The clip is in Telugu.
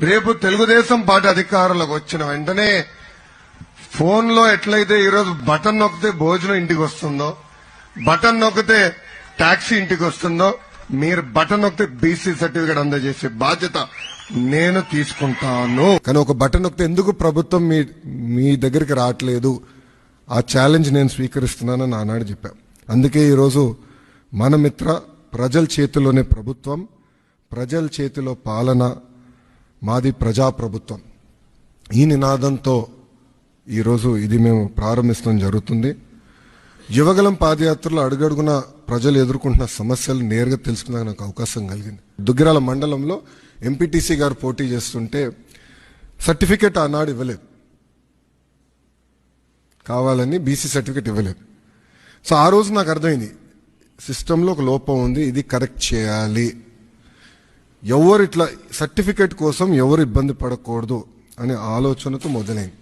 రేపు తెలుగుదేశం పార్టీ అధికారంలోకి వచ్చిన వెంటనే ఫోన్ లో ఎట్లయితే ఈరోజు బటన్ నొక్కితే భోజనం ఇంటికి వస్తుందో, బటన్ నొక్కితే టాక్సీ ఇంటికి వస్తుందో, మీరు బటన్ నొక్కితే బీసీ సర్టిఫికేట్ అందజేసే బాధ్యత నేను తీసుకుంటాను. కానీ ఒక బటన్ నొక్కితే ఎందుకు ప్రభుత్వం మీ దగ్గరికి రావట్లేదు, ఆ ఛాలెంజ్ నేను స్వీకరిస్తున్నానని ఆనాడు చెప్పా. అందుకే ఈరోజు మన మిత్ర ప్రజల చేతిలోనే ప్రభుత్వం, ప్రజల చేతిలో పాలన, మాది ప్రజాప్రభుత్వం, ఈ నినాదంతో ఈరోజు ఇది మేము ప్రారంభించడం జరుగుతుంది. యువగలం పాదయాత్రలో అడుగడుగున ప్రజలు ఎదుర్కొంటున్న సమస్యలు నేరుగా తెలుసుకునే నాకు అవకాశం కలిగింది. దుగ్గిరాల మండలంలో ఎంపీటీసీ గారు పోటీ చేస్తుంటే సర్టిఫికేట్ ఆనాడు ఇవ్వలేదు, కావాలని బీసీ సర్టిఫికేట్ ఇవ్వలేదు. సో ఆ రోజు నాకు అర్థమైంది సిస్టంలో ఒక లోపం ఉంది, ఇది కరెక్ట్ చేయాలి, ఎవరు ఇట్లా సర్టిఫికేట్ కోసం ఎవరు ఇబ్బంది పడకూడదు అనే ఆలోచనతో మొదలైంది.